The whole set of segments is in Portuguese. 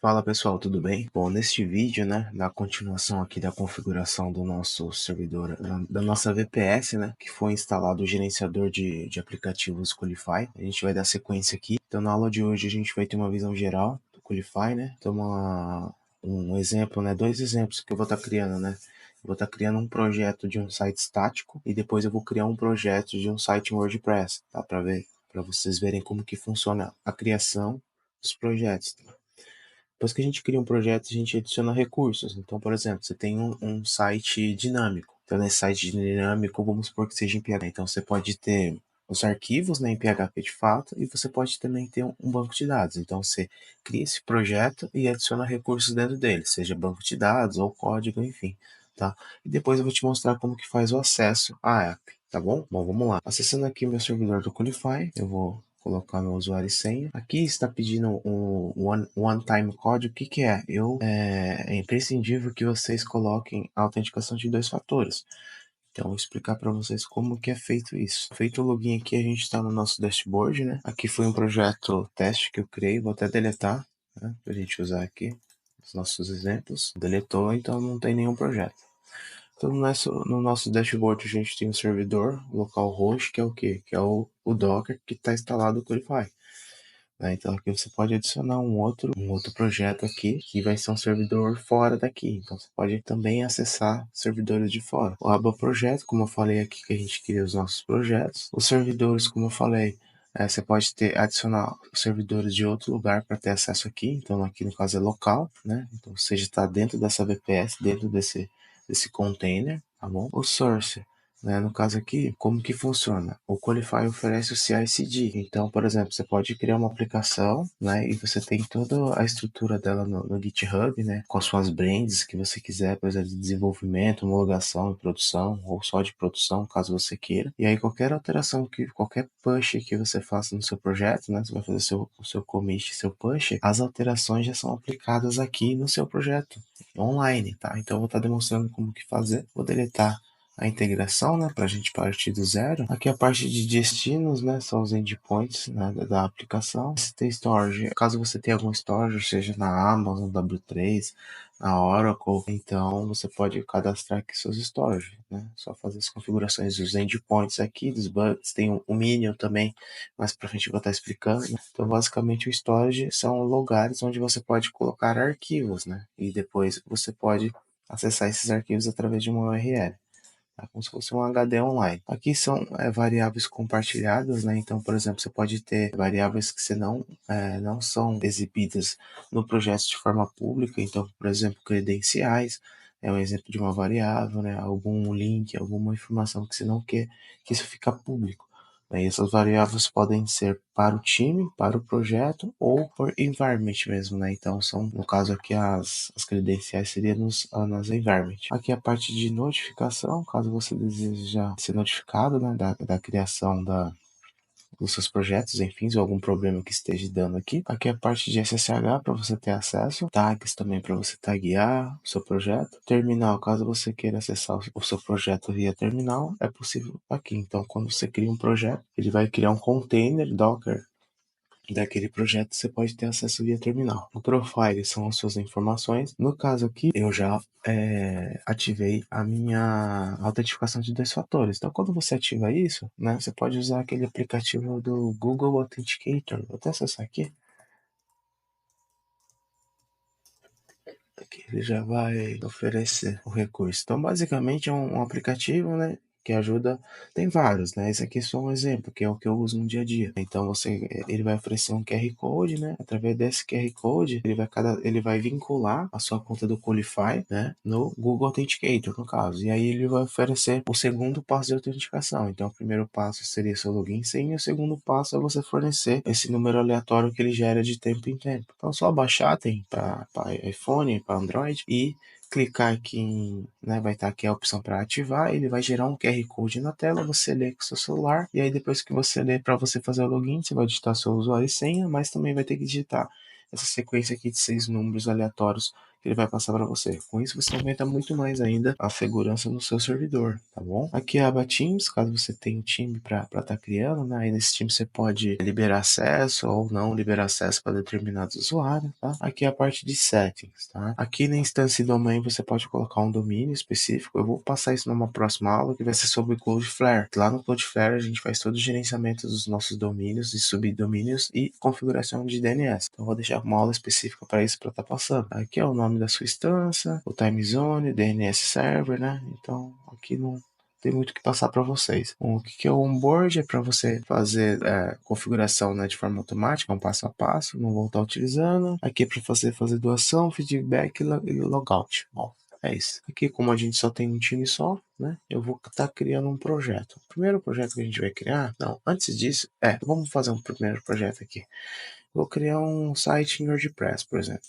Fala pessoal, tudo bem? Bom, neste vídeo, na continuação aqui da configuração do nosso servidor, da nossa VPS, que foi instalado o gerenciador de aplicativos Qualify, a gente vai dar sequência aqui. Então, na aula de hoje, a gente vai ter uma visão geral do Qualify, Então, um exemplo, dois exemplos que eu vou estar criando, Eu vou estar criando um projeto de um site estático e depois eu vou criar um projeto de um site em WordPress, tá? Para vocês verem como que funciona a criação dos projetos, tá? Depois que a gente cria um projeto, a gente adiciona recursos. Então, por exemplo, você tem um site dinâmico. Então, nesse site dinâmico, vamos supor que seja em PHP. Então, você pode ter os arquivos, em PHP de fato, e você pode também ter um banco de dados. Então, você cria esse projeto e adiciona recursos dentro dele, seja banco de dados ou código, enfim, tá? E depois eu vou te mostrar como que faz o acesso à app, tá bom? Bom, vamos lá. Acessando aqui meu servidor do Qualify, eu vou colocar meu usuário e senha. Aqui está pedindo um one-time code. O que que é? É imprescindível que vocês coloquem a autenticação de 2 fatores. Então, vou explicar para vocês como que é feito isso. Feito o login aqui, a gente está no nosso dashboard, Aqui foi um projeto teste que eu criei, vou até deletar, para a gente usar aqui os nossos exemplos. Deletou, então não tem nenhum projeto. Então, no nosso dashboard, a gente tem um servidor localhost, que é o quê? Que é o Docker que está instalado o Qualify. Então aqui você pode adicionar um outro projeto aqui, que vai ser um servidor fora daqui. Então você pode também acessar servidores de fora. O aba projeto, como eu falei aqui, que a gente cria os nossos projetos. Os servidores, como eu falei, você pode adicionar servidores de outro lugar para ter acesso aqui. Então aqui no caso é local, Então seja está dentro dessa VPS, dentro desse container, tá bom? O source, no caso aqui, como que funciona? O Qualify oferece o CI/CD. Então, por exemplo, você pode criar uma aplicação, e você tem toda a estrutura dela no GitHub, com as suas brands que você quiser, por exemplo, de desenvolvimento, homologação, produção, ou só de produção, caso você queira. E aí, qualquer alteração, qualquer push que você faça no seu projeto, você vai fazer o seu commit, seu push, as alterações já são aplicadas aqui no seu projeto, online, tá? Então, eu vou estar demonstrando como que fazer. Vou deletar a integração, para a gente partir do zero. Aqui a parte de destinos, são os endpoints, da aplicação. Se tem storage, caso você tenha algum storage, seja na Amazon, W3, na Oracle, então você pode cadastrar aqui seus storage, Só fazer as configurações dos endpoints aqui, dos buckets, tem o Minion também, mas pra frente eu vou estar explicando. Então, basicamente, o storage são lugares onde você pode colocar arquivos, E depois você pode acessar esses arquivos através de uma URL. Como se fosse um HD online. Aqui são variáveis compartilhadas, Então, por exemplo, você pode ter variáveis que não são exibidas no projeto de forma pública. Então, por exemplo, credenciais é um exemplo de uma variável, Algum link, alguma informação que você não quer que isso fica público. E essas variáveis podem ser para o time, para o projeto ou por environment mesmo, Então, no caso aqui, as credenciais seriam nas environment. Aqui a parte de notificação, caso você deseja ser notificado, da criação dos seus projetos, enfim, ou algum problema que esteja dando aqui. Aqui é a parte de SSH para você ter acesso, tags também para você taguear o seu projeto. Terminal, caso você queira acessar o seu projeto via terminal, é possível aqui. Então, quando você cria um projeto, ele vai criar um container Docker daquele projeto, você pode ter acesso via terminal. O profile são as suas informações. No caso aqui, eu já ativei a minha autentificação de 2 fatores. Então, quando você ativa isso, você pode usar aquele aplicativo do Google Authenticator. Vou até acessar aqui. Aqui ele já vai oferecer o recurso. Então, basicamente, é um aplicativo, que ajuda. Tem vários, Esse aqui é só um exemplo, que é o que eu uso no dia a dia. Então, ele vai oferecer um QR Code, Através desse QR Code, ele vai vincular a sua conta do Qualify, no Google Authenticator, no caso. E aí ele vai oferecer o segundo passo de autenticação. Então, o primeiro passo seria seu login e senha, e o segundo passo é você fornecer esse número aleatório que ele gera de tempo em tempo. Então, só baixar, tem para iPhone, para Android, e clicar aqui vai estar aqui a opção para ativar, ele vai gerar um QR Code na tela, você lê com o seu celular, e aí depois que você lê, para você fazer o login, você vai digitar seu usuário e senha, mas também vai ter que digitar essa sequência aqui de 6 números aleatórios que ele vai passar para você. Com isso, você aumenta muito mais ainda a segurança no seu servidor, tá bom? Aqui é a aba Teams, caso você tenha um time para estar criando, né? Aí nesse time você pode liberar acesso ou não liberar acesso para determinados usuários, tá? Aqui é a parte de settings, tá? Aqui na instância domain você pode colocar um domínio específico. Eu vou passar isso numa próxima aula que vai ser sobre Cloudflare. Lá no Cloudflare a gente faz todo o gerenciamento dos nossos domínios e subdomínios e configuração de DNS. Então eu vou deixar uma aula específica para isso para estar passando. Aqui é o nome da sua instância, o time zone, DNS server, né? Então aqui não tem muito o que passar para vocês. O que é o onboard? É para você fazer configuração, né, de forma automática, um passo a passo, não vou estar utilizando. Aqui é para fazer doação, feedback e logout. Bom, é isso. Aqui, como a gente só tem um time só, né, eu vou estar criando um projeto. O primeiro projeto que a gente vai criar, não, antes disso, vamos fazer um primeiro projeto aqui. Vou criar um site em WordPress, por exemplo.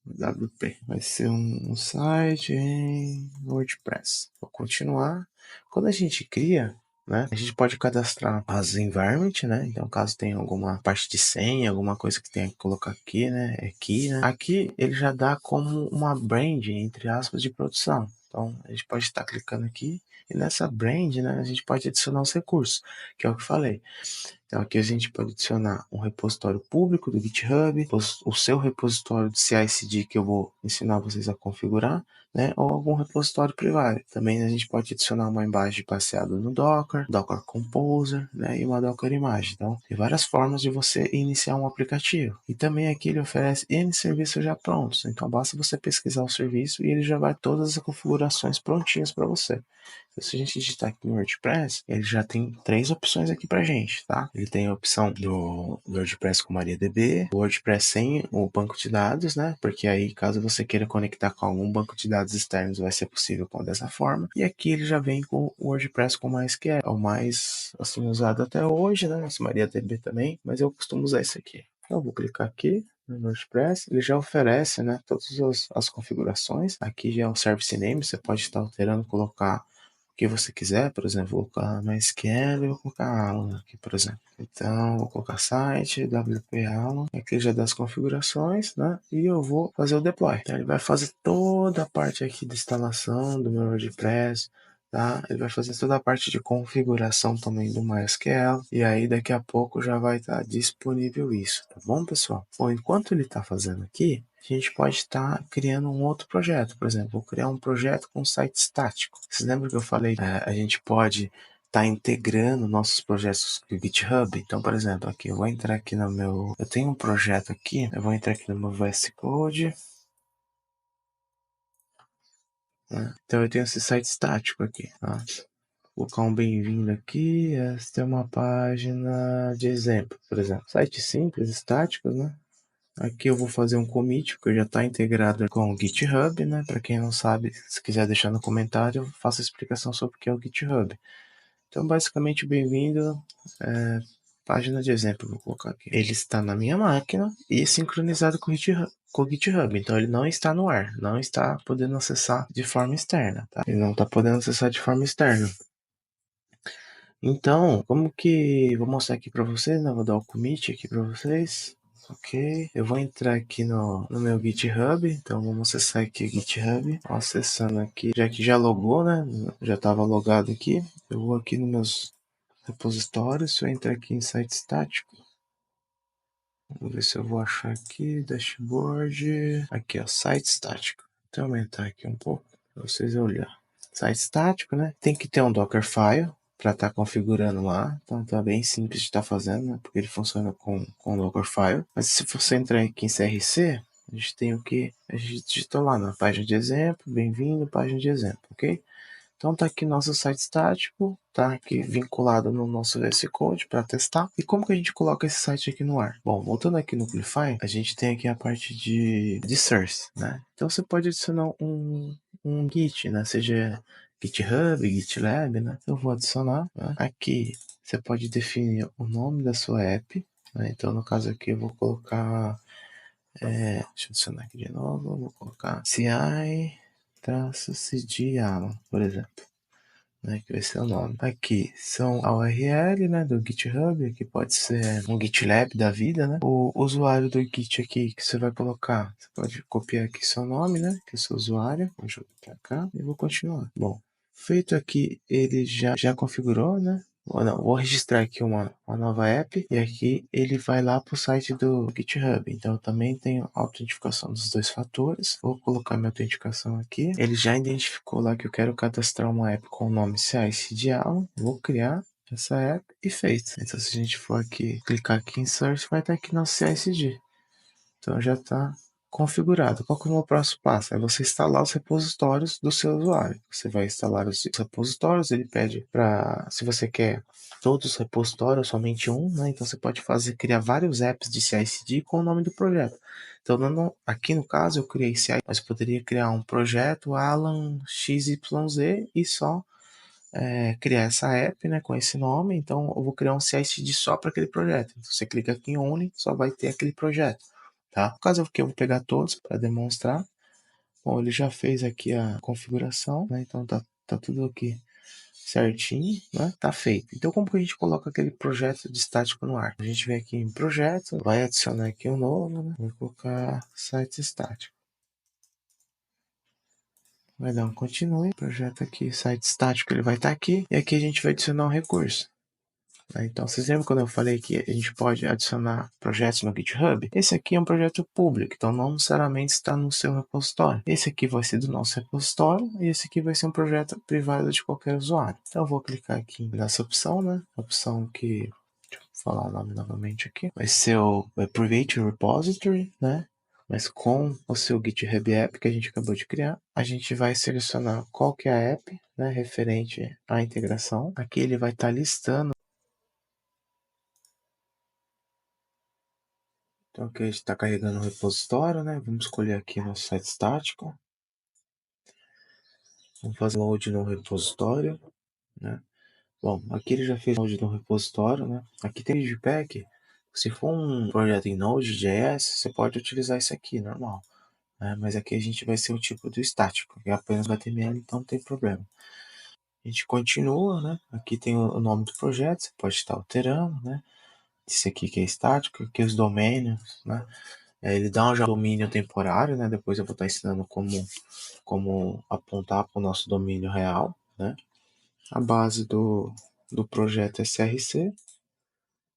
WP. Vai ser um site em WordPress. Vou continuar. Quando a gente cria, né, a gente pode cadastrar as environment, né? Então, caso tenha alguma parte de senha, alguma coisa que tenha que colocar aqui, né? Aqui, né? Aqui ele já dá como uma brand, entre aspas, de produção. Então, a gente pode estar clicando aqui e nessa brand, né, a gente pode adicionar os recursos, que é o que eu falei. Então aqui a gente pode adicionar um repositório público do GitHub, o seu repositório de CI/CD que eu vou ensinar vocês a configurar, né? Ou algum repositório privado. Também a gente pode adicionar uma imagem passeada no Docker, Docker Composer, né? E uma Docker imagem. Então tem várias formas de você iniciar um aplicativo. E também aqui ele oferece N serviços já prontos. Então basta você pesquisar o serviço e ele já vai todas as configurações prontinhas para você. Se a gente digitar aqui no WordPress, ele já tem 3 opções aqui pra gente, tá? Ele tem a opção do WordPress com MariaDB, o WordPress sem o banco de dados, né? Porque aí, caso você queira conectar com algum banco de dados externos, vai ser possível dessa forma. E aqui ele já vem com o WordPress com MySQL, é o mais assim usado até hoje, né? Esse MariaDB também, mas eu costumo usar esse aqui. Então, eu vou clicar aqui no WordPress, ele já oferece, né, todas as configurações. Aqui já é o service name, você pode estar alterando, colocar que você quiser, por exemplo, vou colocar MySQL, vou colocar Alan aqui, por exemplo. Então, vou colocar site, WP Alan, aqui já dá as configurações, né? E eu vou fazer o deploy. Então, ele vai fazer toda a parte aqui de instalação do meu WordPress, tá? Ele vai fazer toda a parte de configuração também do MySQL, e aí daqui a pouco já vai estar disponível isso, tá bom, pessoal? Bom, enquanto ele está fazendo aqui, a gente pode estar criando um outro projeto. Por exemplo, vou criar um projeto com site estático. Vocês lembram que eu falei? A gente pode estar integrando nossos projetos com o GitHub. Então, por exemplo, aqui eu vou entrar aqui no meu... Eu tenho um projeto aqui, eu vou entrar aqui no meu VS Code. Né? Então, eu tenho esse site estático aqui. Tá? Vou colocar um bem-vindo aqui. Esta é uma página de exemplo, por exemplo. Site simples, estáticos, né? Aqui eu vou fazer um commit, porque já está integrado com o GitHub, né? Para quem não sabe, se quiser deixar no comentário, eu faço a explicação sobre o que é o GitHub. Então, basicamente, bem-vindo, página de exemplo, vou colocar aqui. Ele está na minha máquina e sincronizado com o GitHub. Então, ele não está no ar, não está podendo acessar de forma externa, tá? Ele não está podendo acessar de forma externa. Então, como que... Vou mostrar aqui para vocês, né? Vou dar o commit aqui para vocês. Ok, eu vou entrar aqui no meu GitHub, então vamos acessar aqui o GitHub, acessando aqui, já que já logou, né, já estava logado aqui, eu vou aqui nos meus repositórios, eu entrar aqui em site estático, vamos ver se eu vou achar aqui, dashboard, aqui ó, site estático, vou aumentar aqui um pouco, para vocês olharem, site estático, né, tem que ter um Dockerfile, para estar configurando lá, então tá bem simples de estar fazendo, né? Porque ele funciona com Dockerfile. Mas se você entrar aqui em CRC, a gente tem o que a gente digitou lá na página de exemplo, bem-vindo, página de exemplo, ok? Então tá aqui nosso site estático, tá aqui vinculado no nosso VS Code para testar. E como que a gente coloca esse site aqui no ar? Bom, voltando aqui no Qlify, a gente tem aqui a parte de source, né? Então você pode adicionar um Git, né? Seja GitHub, GitLab, né? Eu vou adicionar, né? Aqui você pode definir o nome da sua app, né? Então no caso aqui eu vou colocar, deixa eu adicionar aqui de novo, eu vou colocar CI-CD Alan, por exemplo. né, que vai ser o nome. Aqui são a URL, né, do GitHub, aqui pode ser um GitLab da vida, né. O usuário do Git aqui que você vai colocar, você pode copiar aqui seu nome, né, que é seu usuário. Vou jogar pra cá e vou continuar. Bom, feito aqui, ele já configurou, né. Não, vou registrar aqui uma nova app e aqui ele vai lá para o site do GitHub. Então eu também tenho a autentificação dos dois fatores. Vou colocar minha autenticação aqui. Ele já identificou lá que eu quero cadastrar uma app com o nome CI/CD Alan. Vou criar essa app e feito. Então se a gente for aqui, clicar aqui em Search, vai estar aqui nosso CI/CD. Então já está configurado. Qual que é o meu próximo passo? É você instalar os repositórios do seu usuário. Você vai instalar os repositórios, ele pede para, se você quer todos os repositórios, somente um, né? Então você pode criar vários apps de CI/CD com o nome do projeto. Então aqui no caso eu criei CI, mas poderia criar um projeto Alan XYZ e só criar essa app, né, com esse nome. Então eu vou criar um CI/CD só para aquele projeto. Então, você clica aqui em Only, só vai ter aquele projeto, tá? No caso aqui eu vou pegar todos para demonstrar. Bom, ele já fez aqui a configuração, né? Então tá tudo aqui certinho, né? Tá feito. Então como que a gente coloca aquele projeto de estático no ar? A gente vem aqui em projeto, vai adicionar aqui um novo, né? Vou colocar site estático. Vai dar um continue, projeto aqui, site estático, ele vai estar aqui, e aqui a gente vai adicionar um recurso. Então, vocês lembram quando eu falei que a gente pode adicionar projetos no GitHub? Esse aqui é um projeto público, então não necessariamente está no seu repositório. Esse aqui vai ser do nosso repositório e esse aqui vai ser um projeto privado de qualquer usuário. Então, eu vou clicar aqui nessa opção, né? A opção que, deixa eu falar o nome novamente aqui, vai ser o Private Repository, né? Mas com o seu GitHub App que a gente acabou de criar, a gente vai selecionar qual que é a app, né, referente à integração. Aqui ele vai estar listando. Então aqui a gente está carregando o repositório, né? Vamos escolher aqui no site estático. Vamos fazer load no repositório, né? Bom, aqui ele já fez load no repositório, né? Aqui tem Pack. Se for um projeto em Node.js, você pode utilizar isso aqui, normal. Né? Mas aqui a gente vai ser o tipo do estático, que é apenas HTML, então não tem problema. A gente continua, né? Aqui tem o nome do projeto, você pode estar alterando, né? Esse aqui que é estático, aqui os domínios, né? Ele dá um domínio temporário, né? Depois eu vou estar ensinando como apontar para o nosso domínio real, né? A base do projeto é SRC.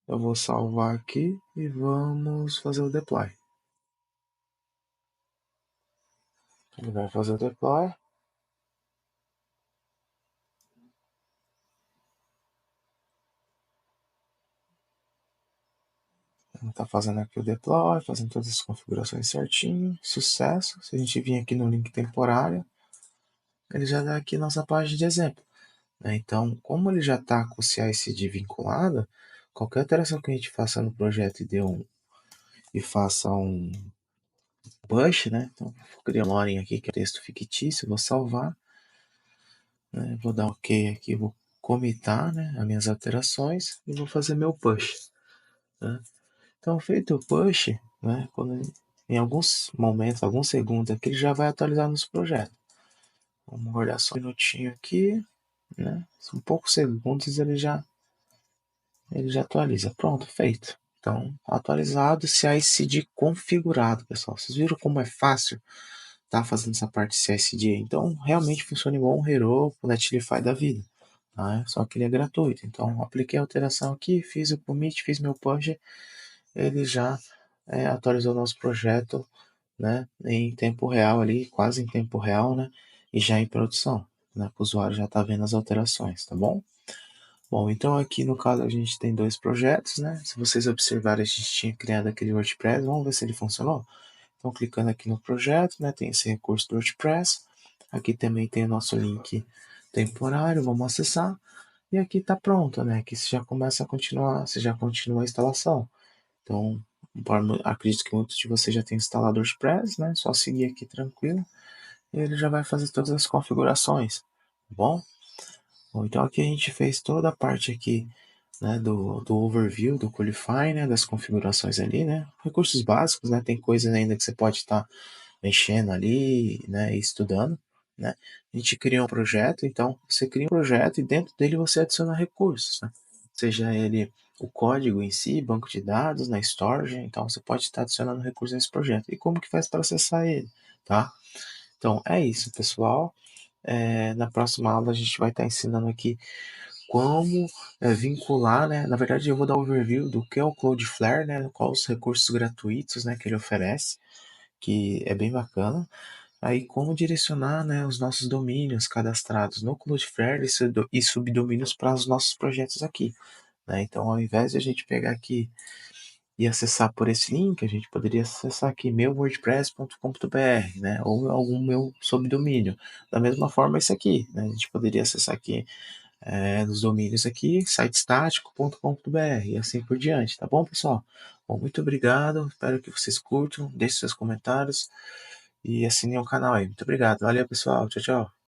Eu vou salvar aqui e vamos fazer o deploy. Ele vai fazer o deploy. Ele está fazendo aqui o deploy, fazendo todas as configurações certinho. Sucesso. Se a gente vir aqui no link temporário, ele já dá aqui nossa página de exemplo. Então, como ele já está com o CI/CD vinculado, qualquer alteração que a gente faça no projeto e faça um push, né? Então, vou criar um lorem aqui que é texto fictício, vou salvar, né? Vou dar OK aqui, vou comitar, né, as minhas alterações e vou fazer meu push, né? Então, feito o push, né, em alguns momentos, alguns segundos aqui, ele já vai atualizar nos projetos. Vamos olhar só um minutinho aqui, né? São poucos segundos ele já atualiza. Pronto, feito. Então, atualizado, CI/CD configurado, pessoal. Vocês viram como é fácil tá fazendo essa parte de CI/CD? Então, realmente funciona igual um Heroku, o Netlify da vida. Tá? Só que ele é gratuito. Então, apliquei a alteração aqui, fiz o commit, fiz meu push, ele já atualizou nosso projeto, né, em tempo real ali, quase em tempo real, né, e já em produção, né, o usuário já está vendo as alterações, tá bom? Bom, então aqui no caso a gente tem dois projetos, né? Se vocês observarem, a gente tinha criado aquele WordPress, vamos ver se ele funcionou. Então, clicando aqui no projeto, né, tem esse recurso do WordPress. Aqui também tem o nosso link temporário, vamos acessar. E aqui está pronto, né? Aqui você já começa a continuar, você já continua a instalação. Então, acredito que muitos de vocês já tenham instalado o WordPress, né? Só seguir aqui tranquilo. E ele já vai fazer todas as configurações, tá bom? Bom, então aqui a gente fez toda a parte aqui, né, do overview, do Qualify, né, das configurações ali, né, recursos básicos, né, tem coisas ainda que você pode estar mexendo ali, né, e estudando, né? A gente cria um projeto, então você cria um projeto e dentro dele você adiciona recursos, né? Seja ele o código em si, banco de dados, na storage, então você pode estar adicionando recursos nesse projeto. E como que faz para acessar ele, tá? Então é isso, pessoal. Na próxima aula a gente vai estar ensinando aqui como vincular, né? Na verdade, eu vou dar um overview do que é o Cloudflare, né? Quais os recursos gratuitos, né, que ele oferece, que é bem bacana. Aí, como direcionar, né, os nossos domínios cadastrados no Cloudflare e subdomínios para os nossos projetos aqui, né? Então, ao invés de a gente pegar aqui e acessar por esse link, a gente poderia acessar aqui meuwordpress.com.br, né? Ou algum meu subdomínio. Da mesma forma, esse aqui, né? A gente poderia acessar aqui nos domínios aqui, sitestático.com.br e assim por diante, tá bom, pessoal? Bom, muito obrigado, espero que vocês curtam, deixem seus comentários e assinem o canal aí. Muito obrigado, valeu, pessoal, tchau, tchau.